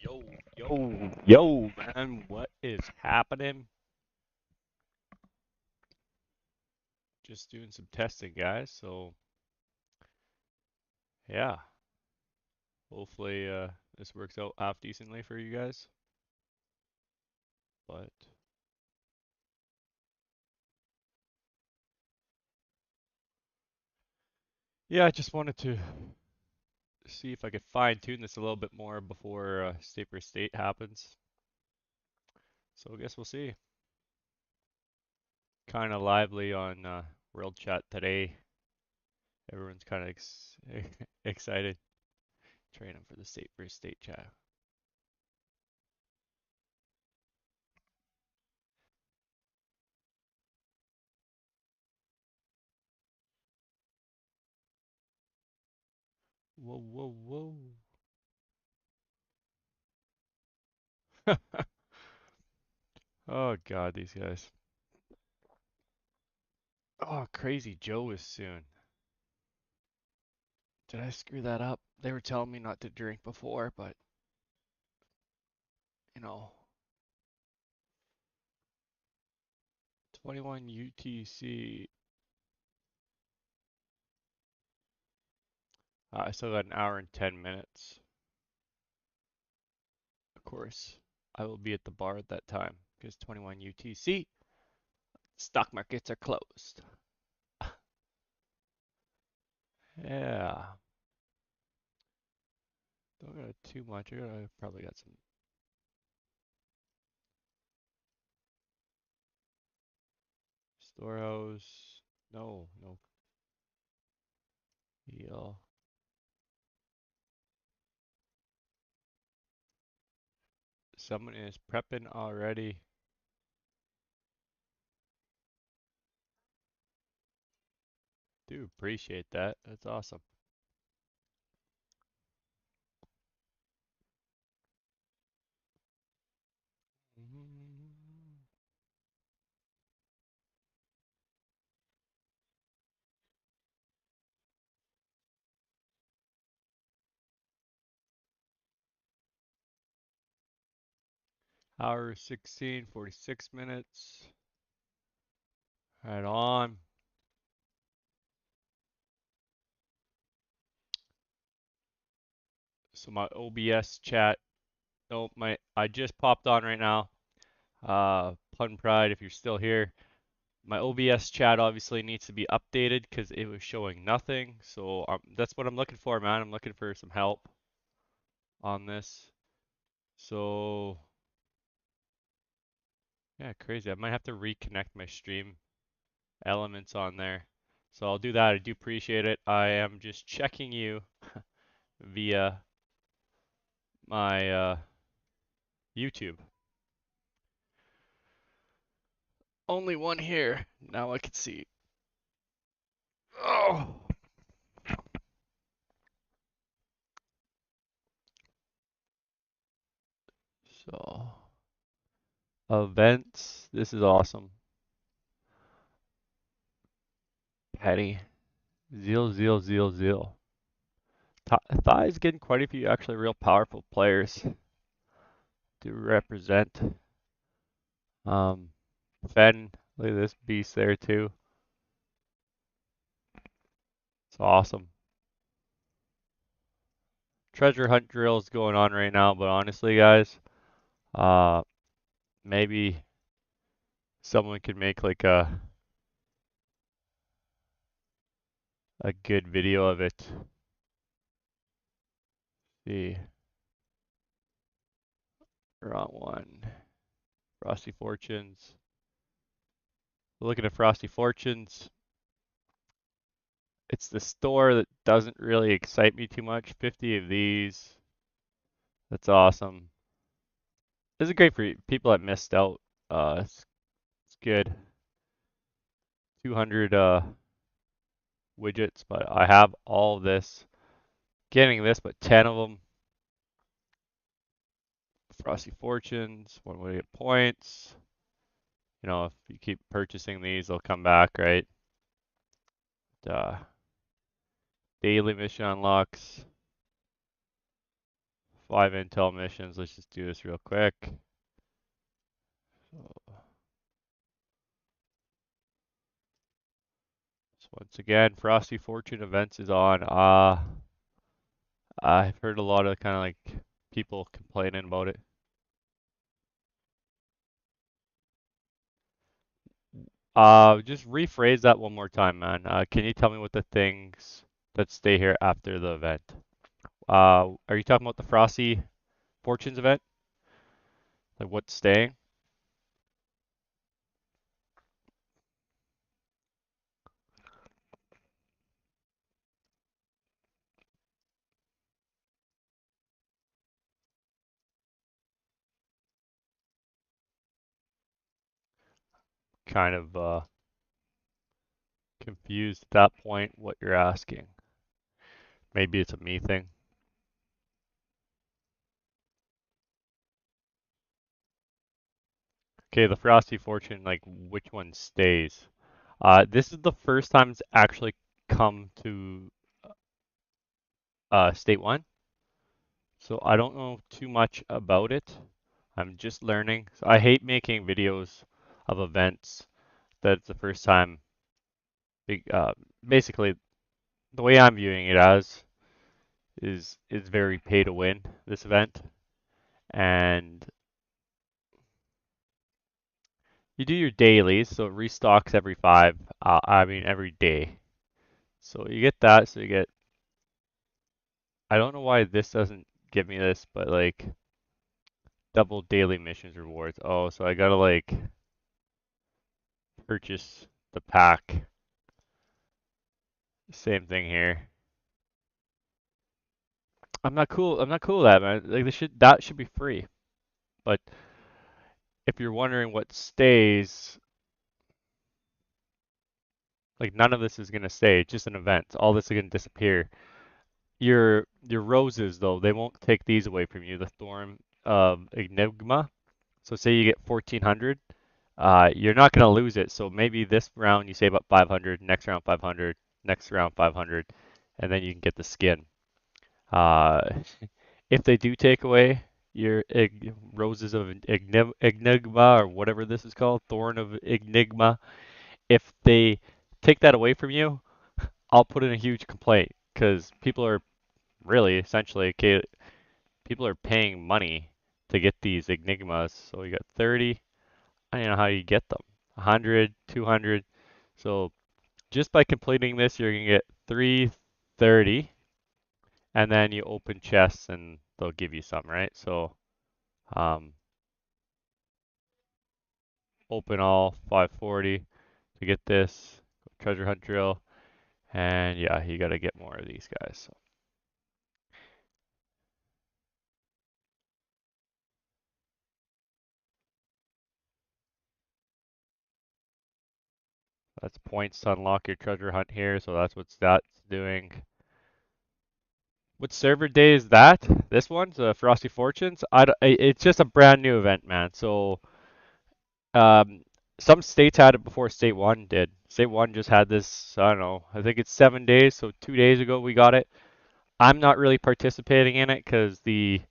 Yo, yo, man, what is happening? Just doing some testing, guys. So, yeah, hopefully this works out half decently for you guys. But yeah, I just wanted to see if I could fine tune this a little bit more before state per state happens. So I guess we'll see. Kind of lively on World Chat today. Everyone's kind of excited. Training for the state per state chat. Whoa, whoa, whoa. Oh God, these guys. Oh, Crazy Joe is soon. Did I screw that up? They were telling me not to drink before, but you know, 21 UTC. I still got an hour and 10 minutes. Of course, I will be at the bar at that time because 21 UTC stock markets are closed. Yeah, don't got too much. I probably got some storehouse. No deal. Someone is prepping already. Do appreciate that. That's awesome. Hour 16, 46 minutes. Right on. So my OBS chat. Oh, I just popped on right now. Pun Pride, if you're still here. My OBS chat obviously needs to be updated because it was showing nothing. So that's what I'm looking for, man. I'm looking for some help on this. So yeah, crazy. I might have to reconnect my stream elements on there. So I'll do that. I do appreciate it. I am just checking you via my YouTube. Only one here. Now I can see. Oh. So, events. This is awesome. Petty. Zeal, zeal, zeal, zeal. Thai's getting quite a few actually real powerful players to represent. Um, Fen, look at this beast there too. It's awesome. Treasure hunt drill is going on right now, but honestly, guys, uh, maybe someone could make like a good video of it. See, wrong one. Frosty Fortunes. Looking at Frosty Fortunes. It's the store that doesn't really excite me too much. 50 of these. That's awesome. This is great for people that missed out. It's good. 200 widgets, but I have all of this. Getting this, but 10 of them. Frosty Fortunes. One way to get points. You know, if you keep purchasing these, they'll come back, right? Uh, Daily mission unlocks. 5 intel missions. Let's just do this real quick. So once again, Frosty Fortune events is on. I've heard a lot of kind of like people complaining about it. Just rephrase that one more time, man. Can you tell me what the things that stay here after the event? Are you talking about the Frosty Fortunes event? Like what's staying? Kind of confused at that point what you're asking. Maybe it's a me thing. Okay, the Frosty Fortune, like which one stays? This is the first time it's actually come to State 1, so I don't know too much about it. I'm just learning. So I hate making videos of events that it's the first time. Uh, Basically, the way I'm viewing it as is very pay to win this event, and you do your dailies, so it restocks every 5. I mean every day. So you get that. So you get. I don't know why this doesn't give me this, but like double daily missions rewards. Oh, so I gotta like purchase the pack. Same thing here. I'm not cool. I'm not cool with that, man. Like that should be free. But if you're wondering what stays, like none of this is gonna stay. It's just an event. All this is gonna disappear. Your roses though, they won't take these away from you. The Thorn of Enigma. So say you get 1400, you're not gonna lose it. So maybe this round you save up 500, next round 500, next round 500, and then you can get the skin. Uh, if they do take away your roses of Enigma or whatever this is called, Thorn of Enigma, if they take that away from you, I'll put in a huge complaint because people are really essentially okay. People are paying money to get these Enigmas. So you got 30. I don't know how you get them. 100, 200. So just by completing this, you're gonna get 330, and then you open chests and they'll give you some, right? So um, open all 540 to get this treasure hunt drill, and yeah, you gotta get more of these guys. So that's points to unlock your treasure hunt here. So that's what that's doing. What server day is that? This one's Frosty Fortunes. It's just a brand new event, man. So um, some states had it before State 1 did. State 1 just had this, I don't know, I think it's 7 days, so 2 days ago we got it. I'm not really participating in it because the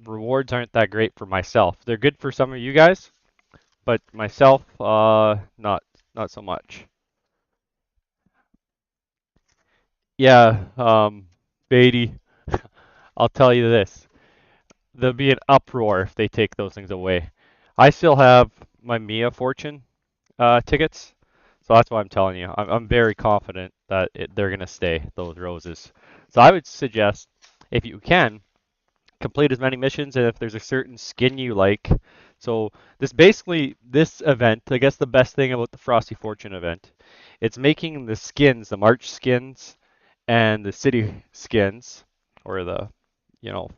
rewards aren't that great for myself. They're good for some of you guys, but myself, not so much. Yeah, Beatty, I'll tell you this. There'll be an uproar if they take those things away. I still have my Mia Fortune tickets. So that's why I'm telling you. I'm very confident that they're going to stay, those roses. So I would suggest, if you can, complete as many missions, and if there's a certain skin you like. So this event, I guess the best thing about the Frosty Fortune event, it's making the skins, the March skins, and the city skins, or the, you know,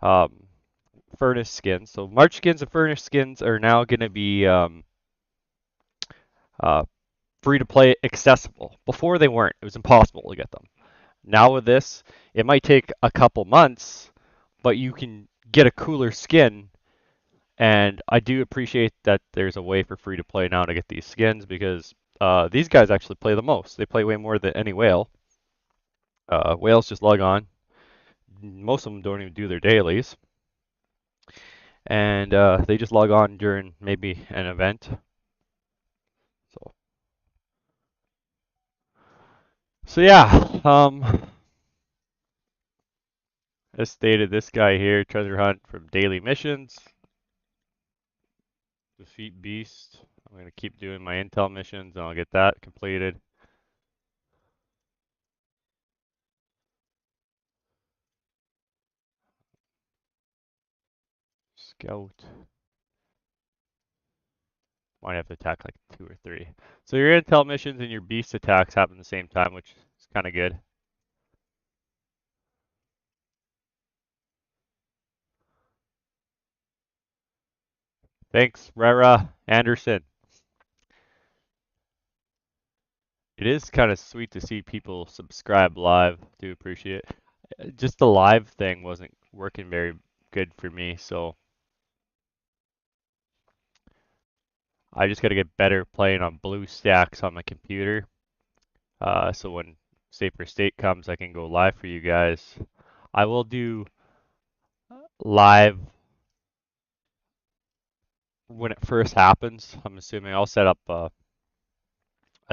um, furnace skins. So March skins and furnace skins are now going to be uh, free to play accessible. Before they weren't. It was impossible to get them. Now with this, it might take a couple months, but you can get a cooler skin. And I do appreciate that there's a way for free to play now to get these skins because these guys actually play the most. They play way more than any whale. Whales just log on, most of them don't even do their dailies, and they just log on during maybe an event. So, so yeah. As stated, this guy here, treasure hunt from daily missions, defeat beast. I'm gonna keep doing my intel missions, and I'll get that completed. Scout. Might have to attack like 2 or 3. So your intel missions and your beast attacks happen at the same time, which is kind of good. Thanks, Rara Anderson. It is kind of sweet to see people subscribe live. Do appreciate it. Just the live thing wasn't working very good for me, so I just got to get better playing on blue stacks on my computer. So when Safer State comes, I can go live for you guys. I will do live when it first happens. I'm assuming I'll set up a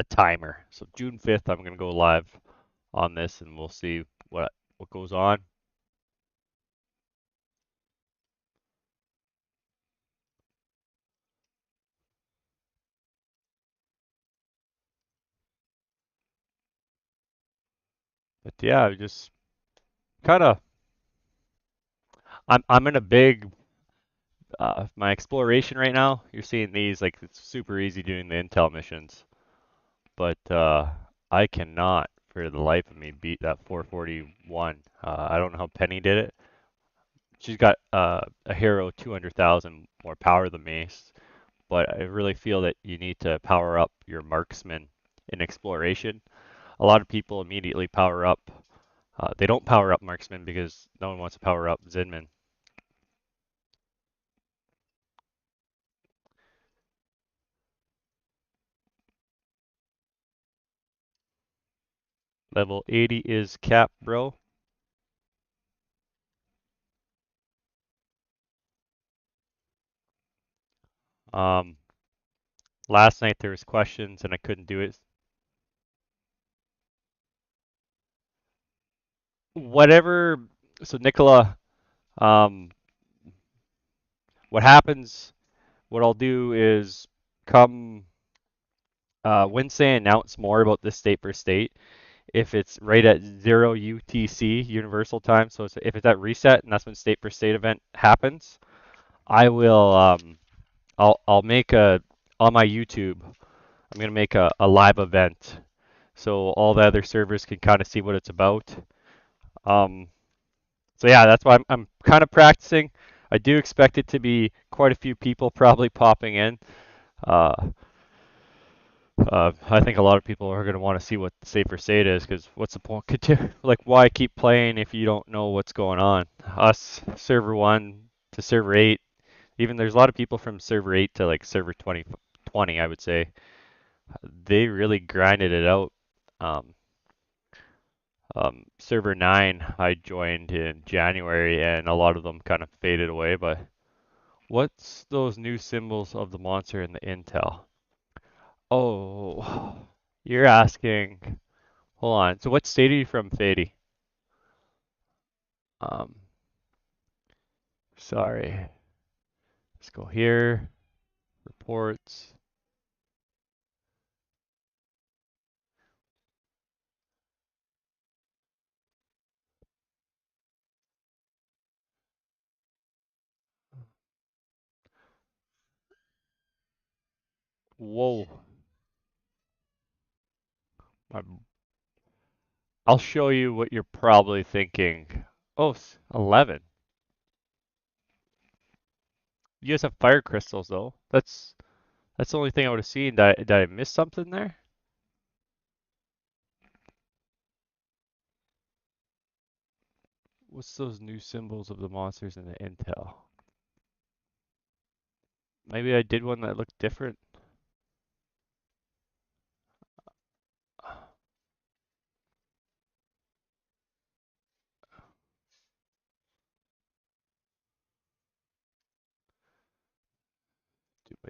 timer. So June 5th, I'm gonna go live on this, and we'll see what goes on. But yeah, just kind of I'm in a big my exploration right now. You're seeing these like it's super easy doing the intel missions, but I cannot for the life of me beat that 441. I don't know how Penny did it. She's got a hero 200,000 more power than me, but I really feel that you need to power up your marksman in exploration. A lot of people immediately power up. They don't power up marksman because no one wants to power up Zinman. Level 80 is cap, bro. Um, Last night there was questions and I couldn't do it. Whatever. So Nicola, um, what happens? What I'll do is come Wednesday announce more about this state per state. If it's right at 0 UTC Universal Time, so if it's at reset and that's when state per state event happens, I will I'll make a on my YouTube. I'm gonna make a live event so all the other servers can kind of see what it's about. Um, so yeah, that's why I'm kind of practicing. I do expect it to be quite a few people probably popping in. Uh, I think a lot of people are going to want to see what safer state is because what's the point? Like, why keep playing if you don't know what's going on? Us, server 1 to server 8, even there's a lot of people from server 8 to like server 20, I would say. They really grinded it out. Um, Server 9, I joined in January and a lot of them kind of faded away, but what's those new symbols of the monster in the intel? Oh, you're asking. Hold on. So what state are you from, Fady? Um, Sorry. Let's go here. Reports. Whoa. I'm- I'll show you what you're probably thinking. Oh, 11. You guys have fire crystals though. That's the only thing I would have seen. Did I miss something there? What's those new symbols of the monsters in the intel? Maybe I did one that looked different.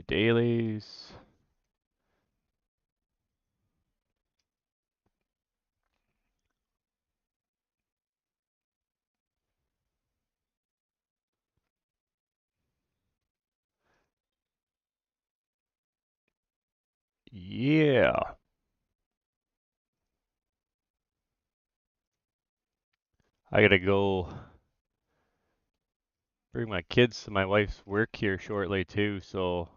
dailies. Yeah. I gotta go bring my kids to my wife's work here shortly too, so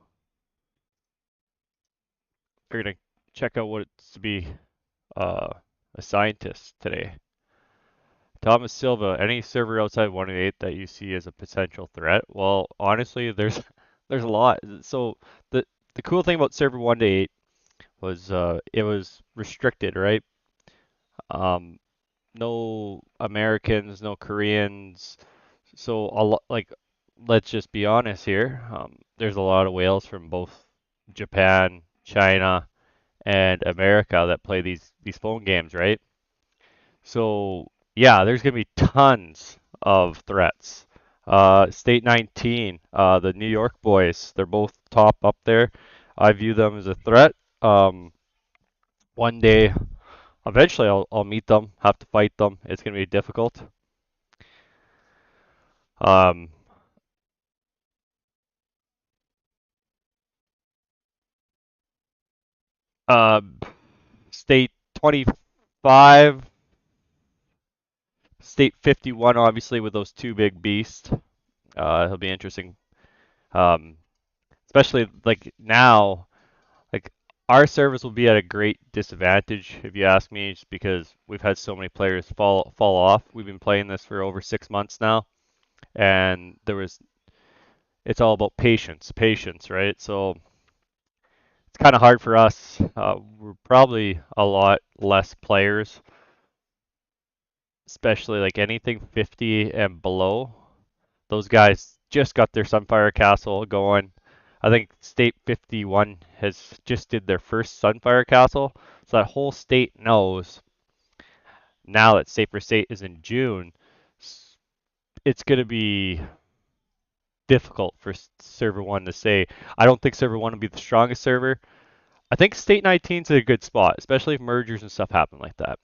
we're gonna check out what it's to be uh, a scientist today. Thomas Silva, any server outside 108 that you see as a potential threat? Well, honestly, there's there's a lot. So the cool thing about server 1 to 8 was it was restricted, right? Um, no Americans, no Koreans. So a lot like let's just be honest here. There's a lot of whales from both Japan, China, and America that play these phone games, right? So yeah, there's gonna be tons of threats. State 19, the New York boys, they're both top up there. I view them as a threat. Um, one day, eventually, I'll meet them, have to fight them. It's gonna be difficult. Um, uh, State 25, State 51, obviously with those two big beasts. It'll be interesting. Um, especially like now. Like our service will be at a great disadvantage if you ask me, just because we've had so many players fall off. We've been playing this for over 6 months now, and it's all about patience, right? So it's kind of hard for us. We're probably a lot less players, especially like anything 50 and below. Those guys just got their Sunfire Castle going. I think State 51 has just did their first Sunfire Castle, so that whole state knows now that Safer State is in June. It's going to be difficult for server 1 to say. I don't think server 1 will be the strongest server. I think State 19 is a good spot, especially if mergers and stuff happen like that.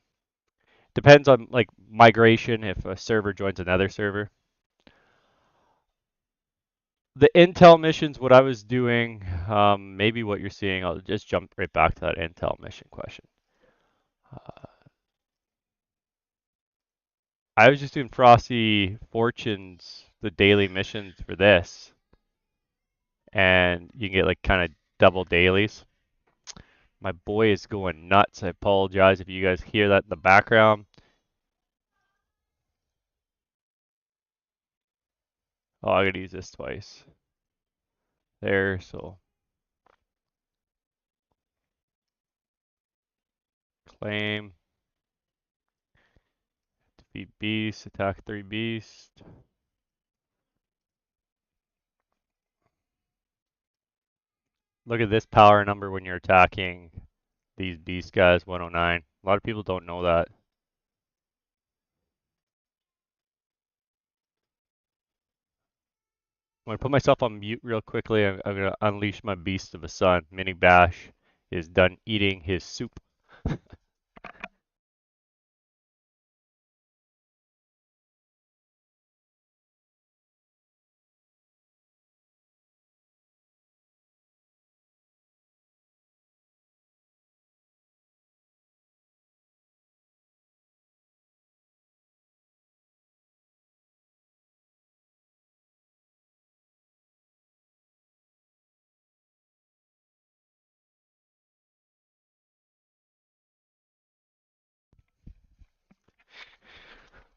Depends on like migration if a server joins another server. The intel missions, what I was doing, maybe what you're seeing, I'll just jump right back to that intel mission question. Uh, I was just doing Frosty Fortunes, the daily missions for this, and you can get like kind of double dailies. My boy is going nuts. I apologize if you guys hear that in the background. Oh, I gotta use this twice. There, so claim, defeat beast, attack 3 beast. Look at this power number when you're attacking these beast guys, 109. A lot of people don't know that. I'm gonna put myself on mute real quickly. I'm gonna unleash my beast of a son. Mini Bash is done eating his soup.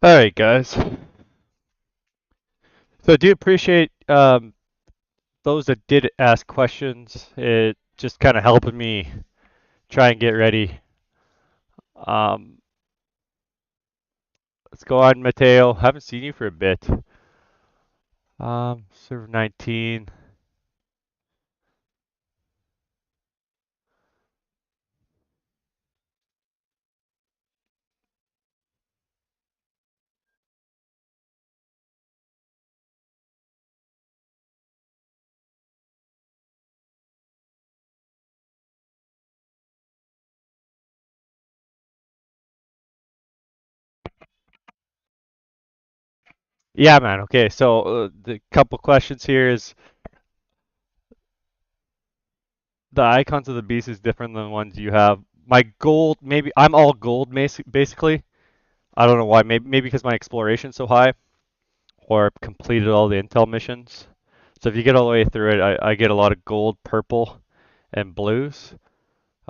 All right, guys. So I do appreciate those that did ask questions. It just kind of helping me try and get ready. Um, let's go on, Mateo. Haven't seen you for a bit. Server 19. Yeah, man. Okay, so the couple questions here is the icons of the beast is different than the ones you have. My gold, maybe I'm all gold basically. I don't know why. Maybe because my exploration's so high, or I've completed all the intel missions. So if you get all the way through it, I get a lot of gold, purple, and blues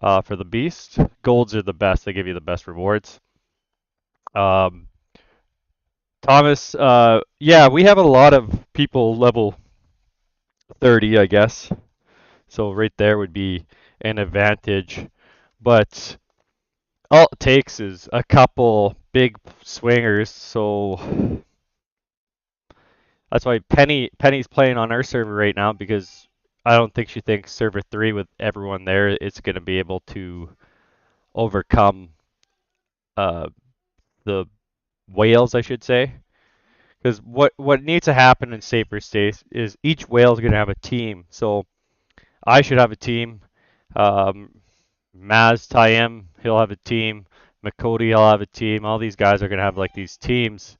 for the beast. Golds are the best. They give you the best rewards. Um, Thomas, yeah, we have a lot of people level 30, I guess. So right there would be an advantage. But all it takes is a couple big swingers. So that's why Penny's playing on our server right now because I don't think she thinks server 3 with everyone there it's going to be able to overcome uh, the whales, I should say. Because what needs to happen in safer states is each whale is going to have a team. So I should have a team. Um, Maz Tayem, he'll have a team. Makodi, he'll have a team. All these guys are going to have like these teams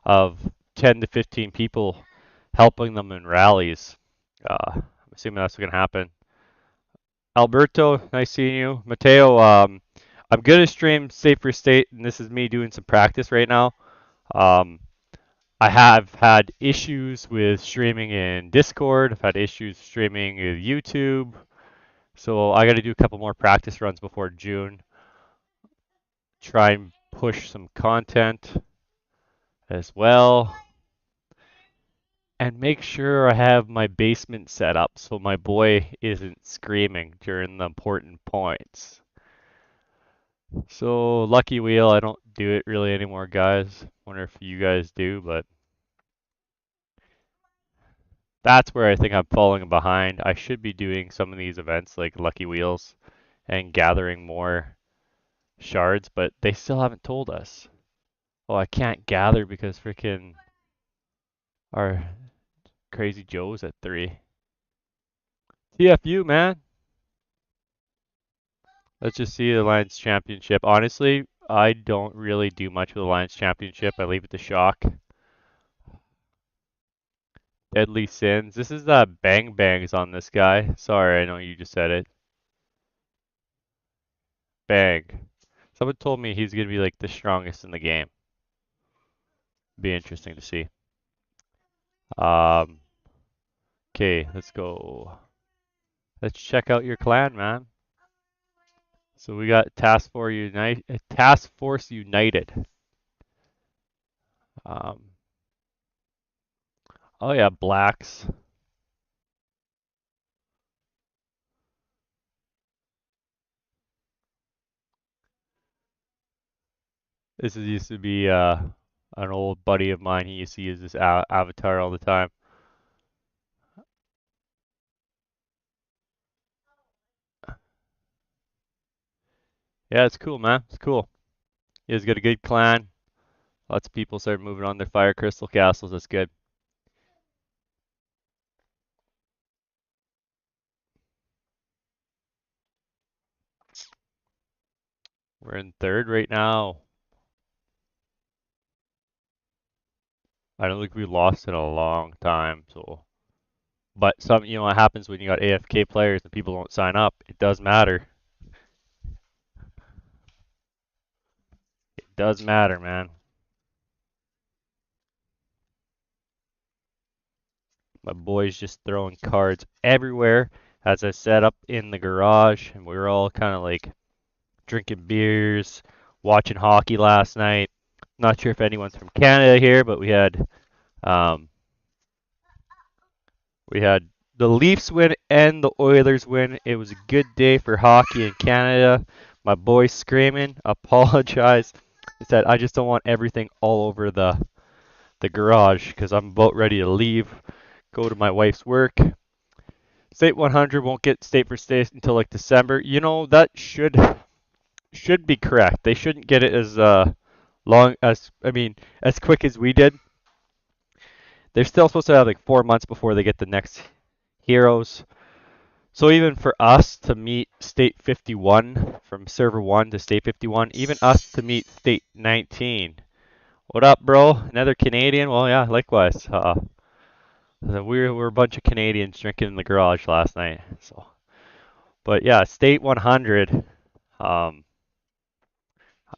of 10 to 15 people helping them in rallies. I'm assuming that's going to happen. Alberto, nice seeing you. Mateo, I'm going to stream Safer State, and this is me doing some practice right now. Um, I have had issues with streaming in Discord. I've had issues streaming in YouTube. So I got to do a couple more practice runs before June. Try and push some content as well. And make sure I have my basement set up so my boy isn't screaming during the important points. So Lucky Wheel, I don't do it really anymore, guys. Wonder if you guys do, but that's where I think I'm falling behind. I should be doing some of these events like Lucky Wheels and gathering more shards, but they still haven't told us. Oh, I can't gather because freaking our Crazy Joe's at 3. TFU, man. Let's just see the Lions Championship. Honestly, I don't really do much with the Lions Championship. I leave it to Shock. Deadly Sins. This is the Bang Bangs on this guy. Sorry, I know you just said it. Bang. Someone told me he's going to be like the strongest in the game. Be interesting to see. Um, okay, let's go. Let's check out your clan, man. So we got Task Force United. Um, oh yeah, Blacks. This used to be an old buddy of mine. He used to use this avatar all the time. Yeah, it's cool, man. It's cool. He's got a good clan. Lots of people started moving on their fire crystal castles. That's good. We're in third right now. I don't think we lost in a long time. So, but what happens when you got AFK players and people don't sign up. It does matter. It does matter, man. My boy's just throwing cards everywhere as I set up in the garage, and we were all kind of like drinking beers, watching hockey last night. Not sure if anyone's from Canada here, but um, we had the Leafs win and the Oilers win. It was a good day for hockey in Canada. My boy's screaming, apologize. He said, I just don't want everything all over the garage because I'm about ready to leave, go to my wife's work. State 100 won't get state for state until like December. That should be correct. They shouldn't get it as long as as quick as we did. They're still supposed to have like 4 months before they get the next heroes. So even for us to meet state 51 from server 1 to state 51, even us to meet state 19 What up, bro? Another Canadian? Well, yeah, likewise. We're a bunch of Canadians drinking in the garage last night. So, but yeah, State 100. Um,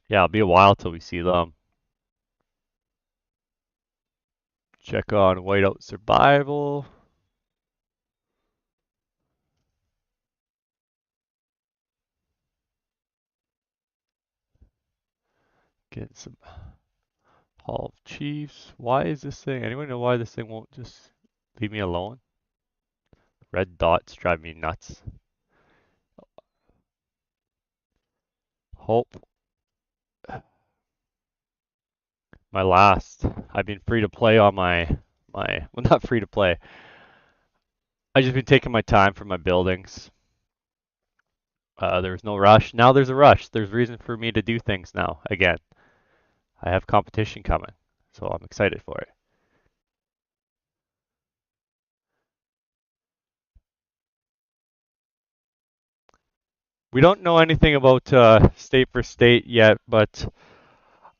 yeah, it'll be a while till we see them. Check on Whiteout Survival. Get some Hall of Chiefs. Why is this thing? Anyone know why this thing won't just leave me alone? Red dots drive me nuts. Hope. My last. I've been free to play on well, not free to play. I just been taking my time for my buildings. There was no rush. Now there's a rush. There's reason for me to do things now. Again, I have competition coming, so I'm excited for it. We don't know anything about state for state yet, but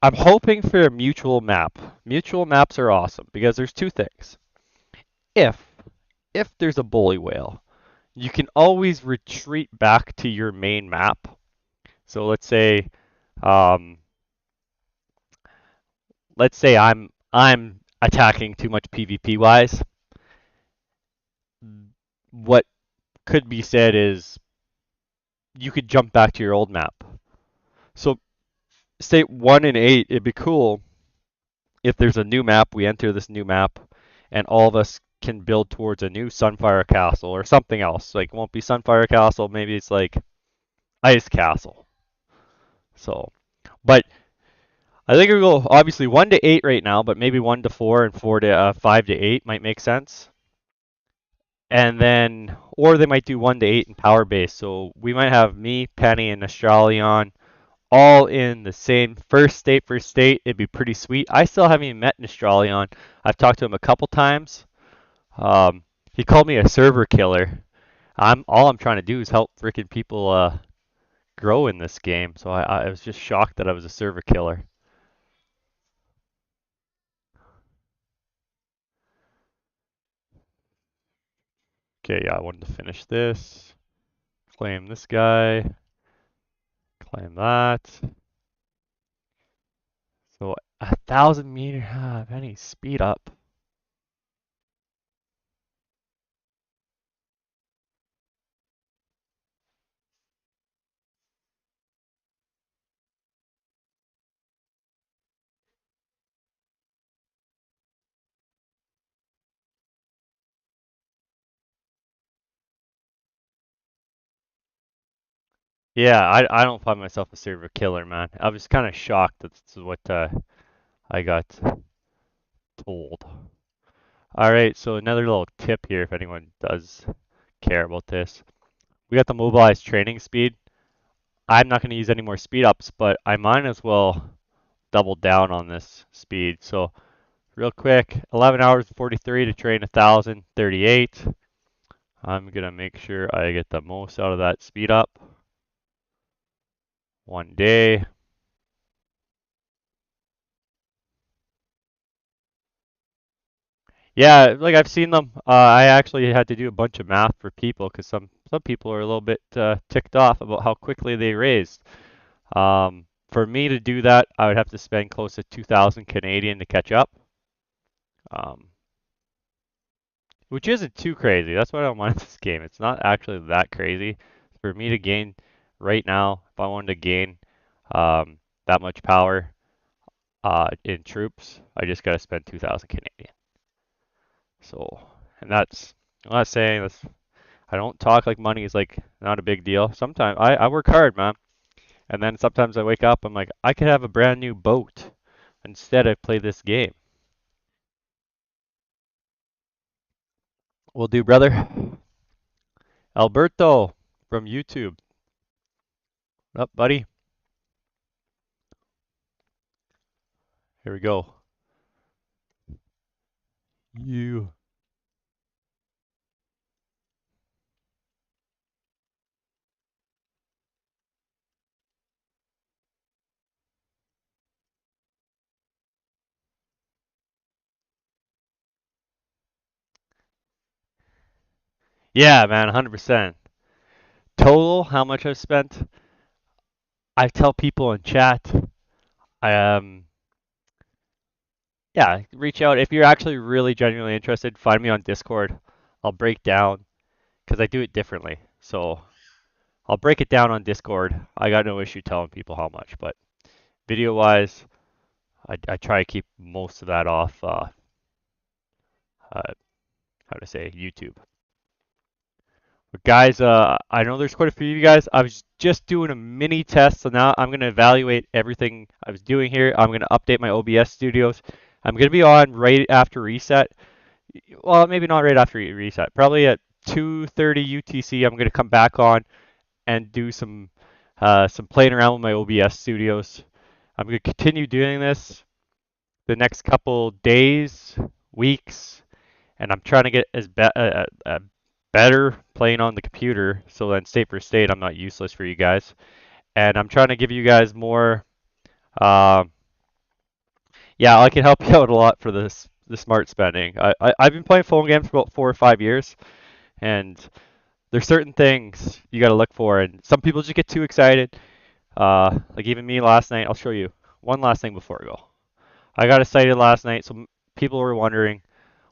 I'm hoping for a mutual map. Mutual maps are awesome because there's two things. If if there's a bully whale, you can always retreat back to your main map. So um, let's say I'm attacking too much PvP wise. What could be said is you could jump back to your old map. So state 1 and 8, it'd be cool if there's a new map, we enter this new map, and all of us can build towards a new Sunfire Castle or something else. Like, it won't be Sunfire Castle, maybe it's like Ice Castle. So, but I think we go obviously 1 to 8 right now, but maybe 1 to 4 and 4 to 5 to 8 might make sense. And then, or they might do 1 to 8 in power base. So we might have me, Penny, and Australion all in the same first state for state. It'd be pretty sweet. I still haven't even met Australion. I've talked to him a couple times. He called me a server killer. I'm trying to do is help freaking people grow in this game. So I was just shocked that I was a server killer. Okay, yeah, I wanted to finish this. Claim this guy. Claim that. So 1,000 meter. Penny, speed up. Yeah, I don't find myself a server killer, man. I was kind of shocked that's what I got told. All right, so another little tip here if anyone does care about this. We got the mobilized training speed. I'm not going to use any more speed ups, but I might as well double down on this speed. So real quick, 11 hours and 43 to train 1,038. I'm going to make sure I get the most out of that speed up. 1 day. Yeah, like I've seen them. I actually had to do a bunch of math for people because some people are a little bit ticked off about how quickly they raised. For me to do that, I would have to spend close to 2,000 Canadian to catch up, um, which isn't too crazy. That's what I don't mind this game. It's not actually that crazy. For me to gain right now, if I wanted to gain that much power in troops, I just got to spend 2,000 Canadian. So, and I'm not saying that's, I don't talk like money is like not a big deal. Sometimes I work hard, man. And then sometimes I wake up, I'm like, I could have a brand new boat. Instead, I play this game. Will do, brother. Alberto from YouTube. What up, buddy? Here we go. You. Yeah, man, 100%. Total, how much I've spent? I tell people in chat, I yeah, reach out if you're actually really genuinely interested. Find me on Discord. I'll break down because I do it differently. So I'll break it down on Discord. I got no issue telling people how much, but video wise, I try to keep most of that off. Uh, how to say YouTube. But guys, I know there's quite a few of you guys. I was just doing a mini test, so now I'm gonna evaluate everything I was doing here. I'm gonna update my OBS studios. I'm gonna be on right after reset. Well, maybe not right after reset. Probably at 2:30 UTC. I'm gonna come back on and do some playing around with my OBS studios. I'm gonna continue doing this the next couple days, weeks, and I'm trying to get better playing on the computer, so then state for state I'm not useless for you guys. And I'm trying to give you guys more. Um, yeah, I can help you out a lot for the smart spending. I've been playing phone games for about 4 or 5 years, and there's certain things you got to look for, and some people just get too excited. Like even me last night. I'll show you one last thing before I go. I got excited last night, so people were wondering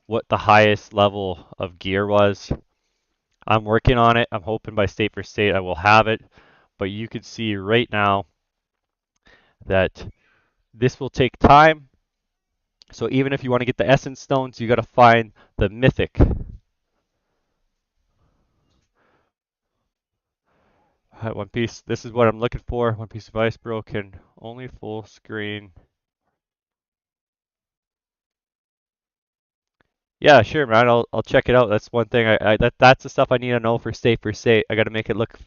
what the highest level of gear was. I'm working on it. I'm hoping by state for state I will have it. But you can see right now that this will take time. So even if you want to get the essence stones, you got to find the mythic. Alright, One Piece. This is what I'm looking for. One Piece of Ice Broken. Only full screen. Yeah, sure, man. I'll check it out. That's one thing. That's the stuff I need to know for state for state. I got to make it look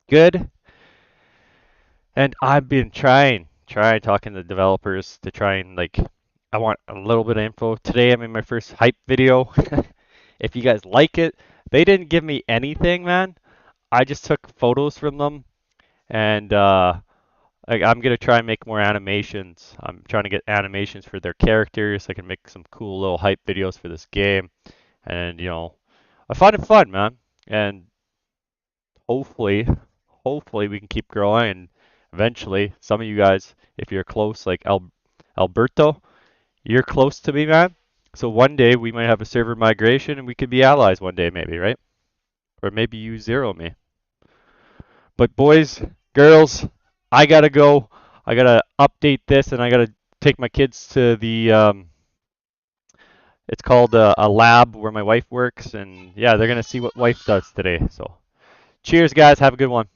good. And I've been trying talking to developers to try and like, I want a little bit of info. Today I'm in my first hype video. If you guys like it, they didn't give me anything, man. I just took photos from them, and I'm gonna try and make more animations. I'm trying to get animations for their characters. I can make some cool little hype videos for this game, and I find it fun, man. And hopefully, hopefully we can keep growing, and eventually, some of you guys, if you're close, like Alberto, you're close to me, man. So one day we might have a server migration, and we could be allies one day, maybe, right? Or maybe you zero me. But boys, girls, I gotta go. I gotta update this, and I gotta take my kids to the it's called a lab where my wife works, and yeah, they're gonna see what wife does today. So, cheers, guys. Have a good one.